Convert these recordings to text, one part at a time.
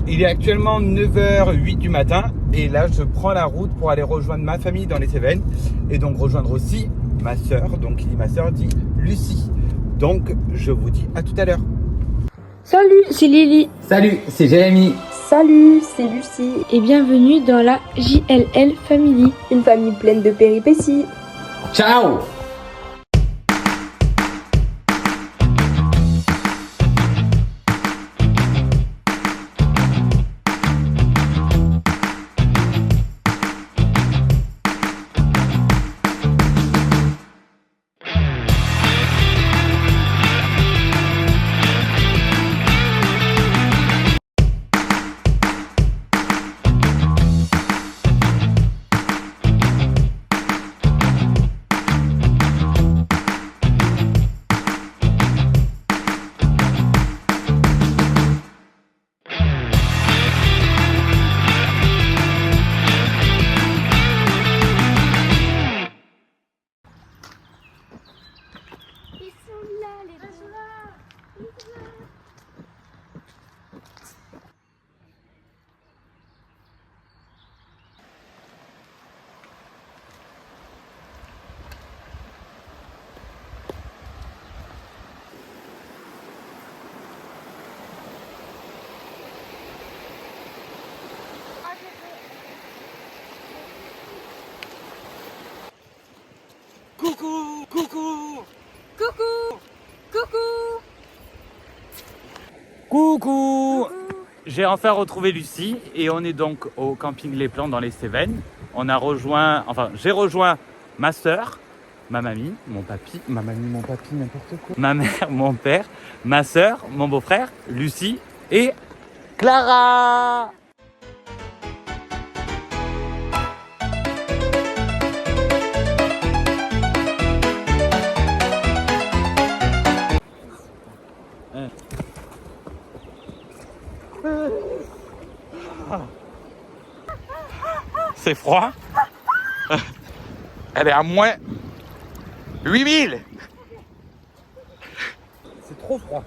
Il est actuellement 9h08 du matin et là je prends la route pour aller rejoindre ma famille dans les Cévennes et donc rejoindre aussi ma soeur. Donc qui dit ma soeur dit Lucie. Donc je vous dis à tout à l'heure. Salut, c'est Lily. Salut, c'est Jérémy. Salut, c'est Lucie. Et bienvenue dans la JLL Family. Une famille pleine de péripéties. Ciao. Coucou, coucou, Coucou. Coucou. coucou. J'ai enfin retrouvé Lucie et on est donc au camping Les Plans dans les Cévennes. J'ai rejoint ma soeur, ma mamie, mon papy, n'importe quoi. Ma mère, mon père, ma soeur, mon beau-frère, Lucie et Clara. C'est froid. Elle est à moins 8000. C'est trop froid.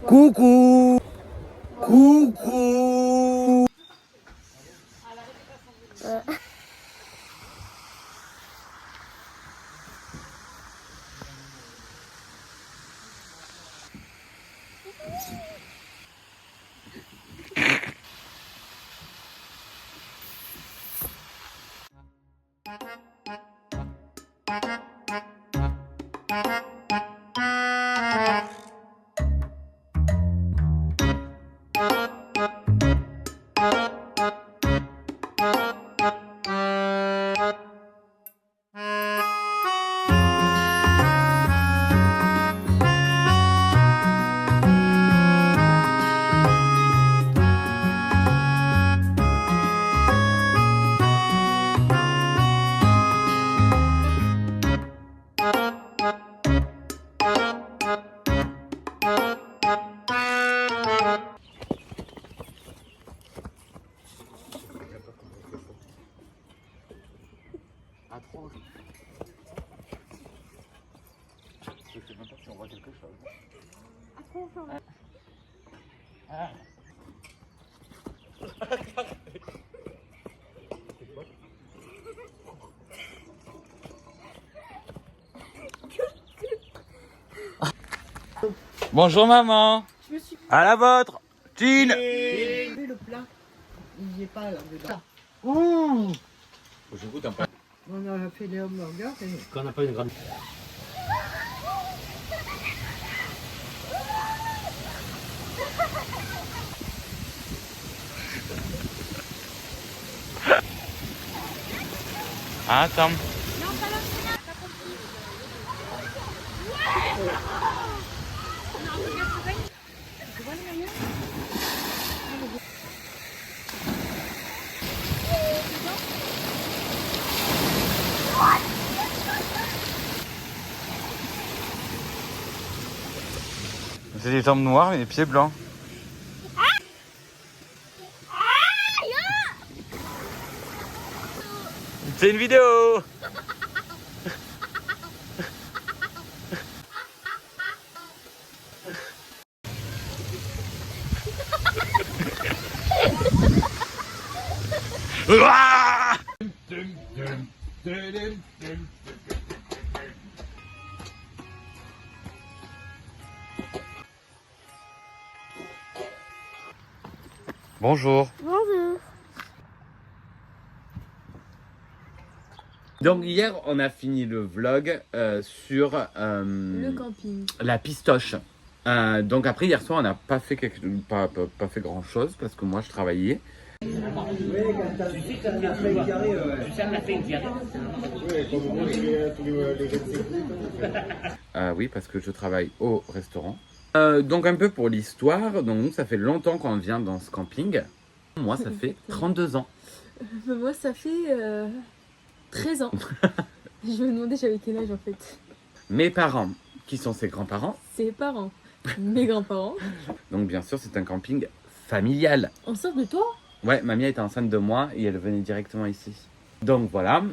Coucou. Coucou. Je sais même pas si on voit quelque chose. Bonjour maman. À la vôtre. Jean. Le plat, il n'y est pas là dedans. Je goûte un peu. On a fait des hamburgers. Quand on n'a pas une grande... Attends. C'est des jambes noires et des pieds blancs. C'est une vidéo. Ah. Bonjour. Bonjour. Donc hier, on a fini le vlog sur Le camping. la pistoche. Donc après, hier soir, on n'a pas fait, pas fait grand chose parce que moi, je travaillais. Oui, parce que je travaille au restaurant. Donc un peu pour l'histoire, donc nous ça fait longtemps qu'on vient dans ce camping. Moi ça fait 32 ans. Moi, ça fait 13 ans. Je me demandais j'avais quel âge en fait. Mes parents, qui sont ses grands-parents, Ses parents, mes grands-parents. donc bien sûr c'est un camping familial. On sort de toi? Ouais, mamie était enceinte de moi et elle venait directement ici. Donc voilà,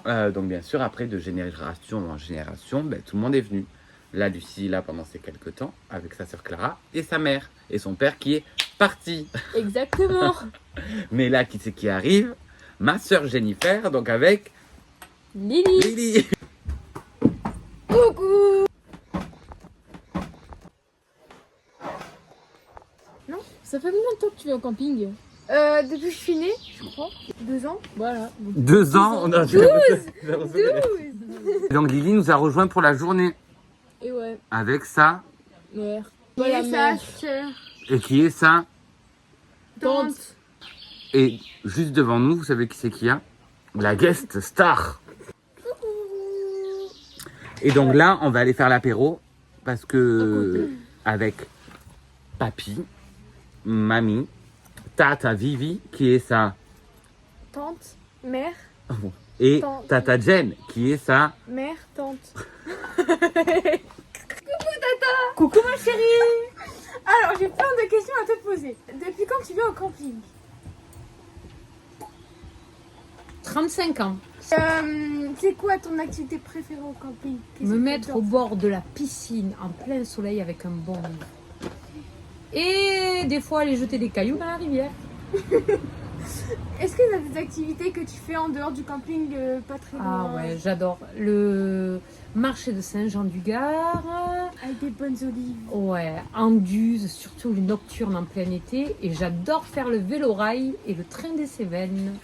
donc bien sûr après de génération en génération, ben, tout le monde est venu. Là, Lucie, là, pendant ces quelques temps, avec sa sœur Clara et sa mère. Et son père qui est parti. Exactement. Mais là, qui c'est qui arrive? Ma sœur Jennifer, donc avec Lily. Lily. Coucou. Non, ça fait combien de temps que tu vas au camping? Depuis que je suis née, je crois. 2 ans. Voilà. 2 ans, on a 12. Donc Lily nous a rejoint pour la journée Et ouais, avec sa mère. Voilà, Voilà, sa sœur, et qui est sa tante. et juste devant nous, vous savez qui c'est qu'il y a? La guest star. Et donc là, on va aller faire l'apéro parce que avec papy, mamie, tata Vivi qui est sa Tante, mère, et Tante. tata Jen qui est sa mère, tante. Coucou ma chérie. Alors j'ai plein de questions à te poser. Depuis quand tu vas au camping? 35 ans. C'est quoi ton activité préférée au camping? Qu'est-ce Me que mettre t'adores? au bord de la piscine en plein soleil avec un bon livre. Et des fois aller jeter des cailloux dans la rivière. Est-ce que tu as des activités que tu fais en dehors du camping pas très Ah loin? ouais, j'adore. Le marché de Saint-Jean-du-Gard. Avec des bonnes olives. Ouais, Anduze, surtout les nocturnes en plein été. Et j'adore faire le vélo-rail et le train des Cévennes.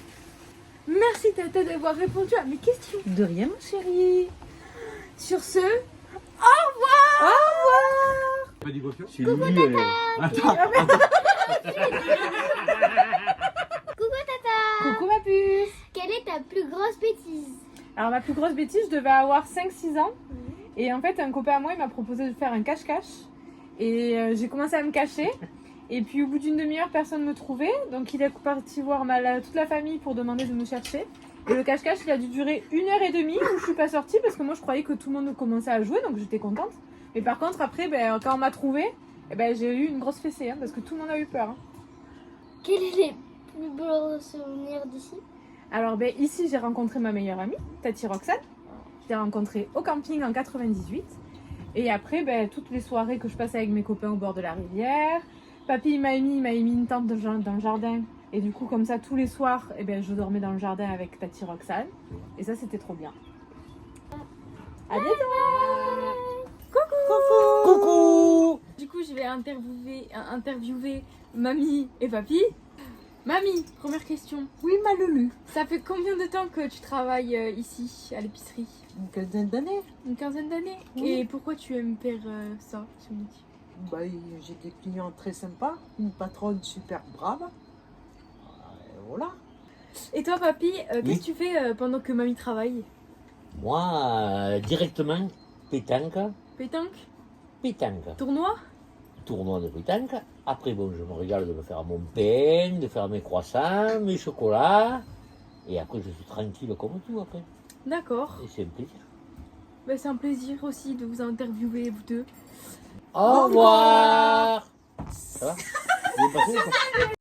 Merci Tata d'avoir répondu à mes questions. De rien, ma chérie. Sur ce, au revoir. Coucou ma puce. Quelle est ta plus grosse bêtise? Alors ma plus grosse bêtise, je devais avoir 5-6 ans. Et en fait, un copain à moi, il m'a proposé de faire un cache-cache. Et j'ai commencé à me cacher. Et puis au bout d'une demi-heure, personne ne me trouvait. Donc il est parti voir toute la famille pour demander de me chercher. Et le cache-cache, il a dû durer 1h30 où je suis pas sortie parce que moi, je croyais que tout le monde commençait à jouer. Donc j'étais contente. Mais par contre, après, quand on m'a trouvée, j'ai eu une grosse fessée hein, parce que tout le monde a eu peur. Hein. Quels sont les plus beaux souvenirs d'ici? Alors ici j'ai rencontré ma meilleure amie, Tati Roxane. Je l'ai rencontrée au camping en 98. Et après toutes les soirées que je passais avec mes copains au bord de la rivière. Papy m'a mis une tente dans le jardin. Et du coup comme ça tous les soirs je dormais dans le jardin avec Tati Roxane. Et ça c'était trop bien. À bientôt. coucou. Du coup, je vais interviewer mamie et papy. Mamie, première question. Oui, ma Lulu. Ça fait combien de temps que tu travailles ici, à l'épicerie? Une quinzaine d'années. Une quinzaine d'années. Oui. Et pourquoi tu aimes faire ça, ce métier? J'ai des clients très sympas, une patronne super brave. Voilà. Et toi, papy, qu'est-ce que tu fais pendant que mamie travaille? Moi, directement, pétanque, Pétanque? Tournoi? tournoi de pétanque. Après, bon, je me régale de me faire mon pain, de faire mes croissants, mes chocolats. Et après, je suis tranquille comme tout après. D'accord. Et c'est un plaisir. C'est un plaisir aussi de vous interviewer, vous deux. Au revoir. Ça va? Bien passé, ou pas?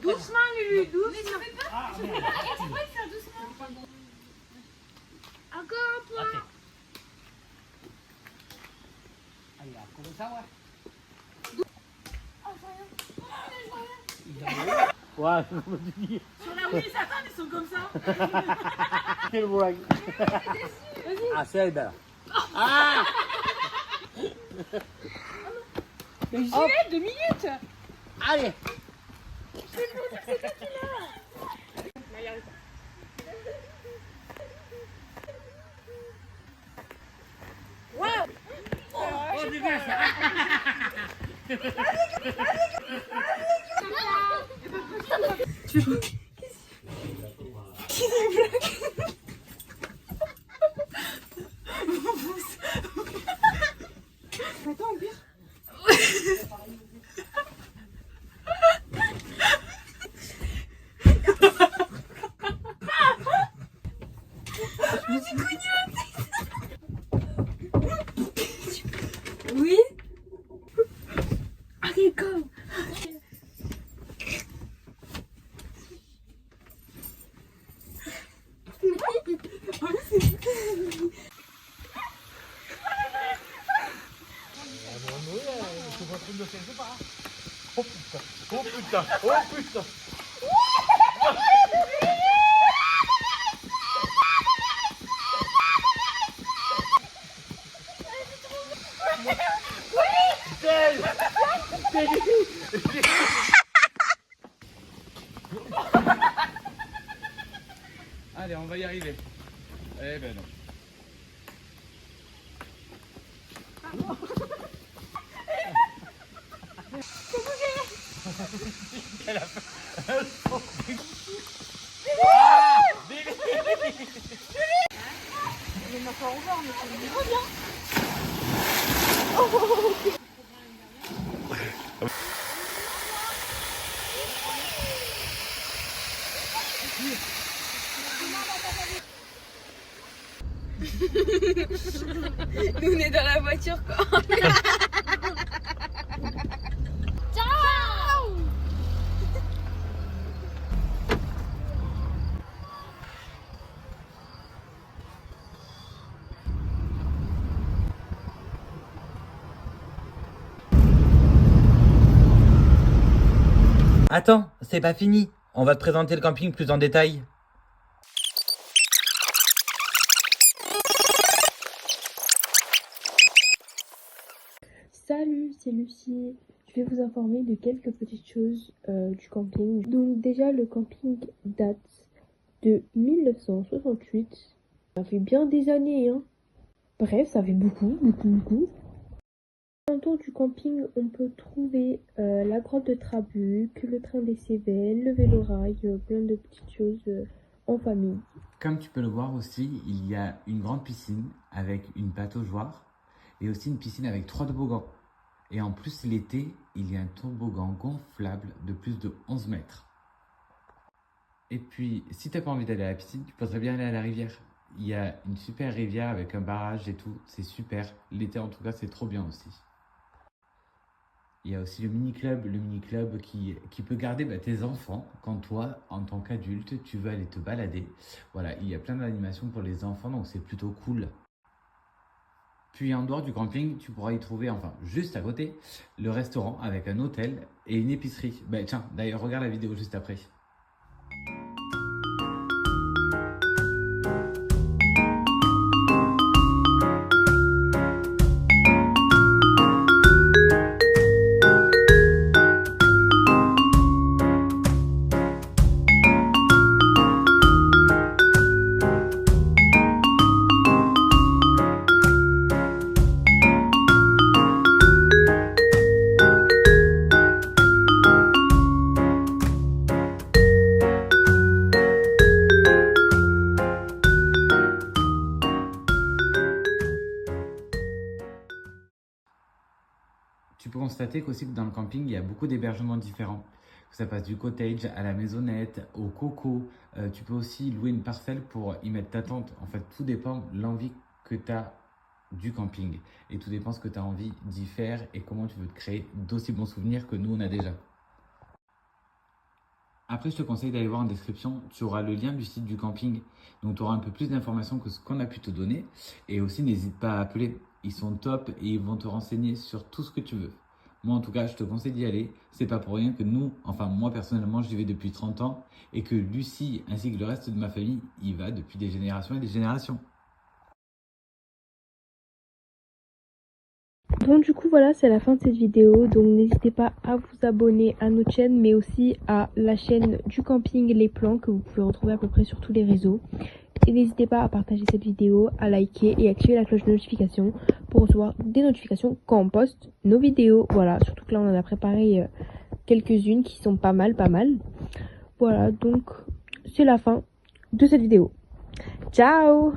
Doucement, Lulu, doucement. Encore un point. Comme ça, ouais. Ouais, comme tu dis. Sur la roue, ils s'attendent, ils sont comme ça. Quelle blague. Ah, c'est elle, belle. Ah. Mais j'y vais, 2 minutes. Allez. Oui. Ok, go. Oh putain, oh putain, oh putain. Allez, on va y arriver. Eh ben non. Nous, on est dans la voiture, quoi. Attends, c'est pas fini. On va te présenter le camping plus en détail. Salut, c'est Lucie. Je vais vous informer de quelques petites choses du camping. Donc déjà, le camping date de 1968. Ça fait bien des années, hein. Bref, ça fait beaucoup. Autour du camping, on peut trouver la grotte de Trabuc, le train des Cévennes, le vélo-rail, plein de petites choses en famille. Comme tu peux le voir aussi, il y a une grande piscine avec une pataugeoire et aussi une piscine avec 3 toboggans. Et en plus, l'été, il y a un toboggan gonflable de plus de 11 mètres. Et puis, si tu n'as pas envie d'aller à la piscine, tu pourrais bien aller à la rivière. Il y a une super rivière avec un barrage et tout, c'est super. L'été, en tout cas, c'est trop bien aussi. Il y a aussi le mini-club qui peut garder tes enfants quand toi, en tant qu'adulte, tu veux aller te balader. Voilà, il y a plein d'animations pour les enfants, donc c'est plutôt cool. Puis en dehors du camping, tu pourras y trouver, enfin juste à côté, le restaurant avec un hôtel et une épicerie. Tiens, d'ailleurs, regarde la vidéo juste après. Tu peux constater qu'aussi que dans le camping, il y a beaucoup d'hébergements différents. Ça passe du cottage à la maisonnette, au coco. Tu peux aussi louer une parcelle pour y mettre ta tente. En fait, tout dépend de l'envie que tu as du camping. Et tout dépend de ce que tu as envie d'y faire et comment tu veux te créer d'aussi bons souvenirs que nous, on a déjà. Après, je te conseille d'aller voir en description. Tu auras le lien du site du camping. Donc, tu auras un peu plus d'informations que ce qu'on a pu te donner. Et aussi, n'hésite pas à appeler. ils sont top et ils vont te renseigner sur tout ce que tu veux. Moi, en tout cas, je te conseille d'y aller. C'est pas pour rien que nous, enfin moi personnellement, j'y vais depuis 30 ans et que Lucie ainsi que le reste de ma famille y va depuis des générations et des générations. Bon, du coup, voilà, c'est la fin de cette vidéo. Donc, n'hésitez pas à vous abonner à notre chaîne, mais aussi à la chaîne du camping Les Plans que vous pouvez retrouver à peu près sur tous les réseaux. Et n'hésitez pas à partager cette vidéo, à liker et activer la cloche de notification pour recevoir des notifications quand on poste nos vidéos. Voilà, surtout que là, on en a préparé quelques-unes qui sont pas mal. Voilà, donc c'est la fin de cette vidéo. Ciao!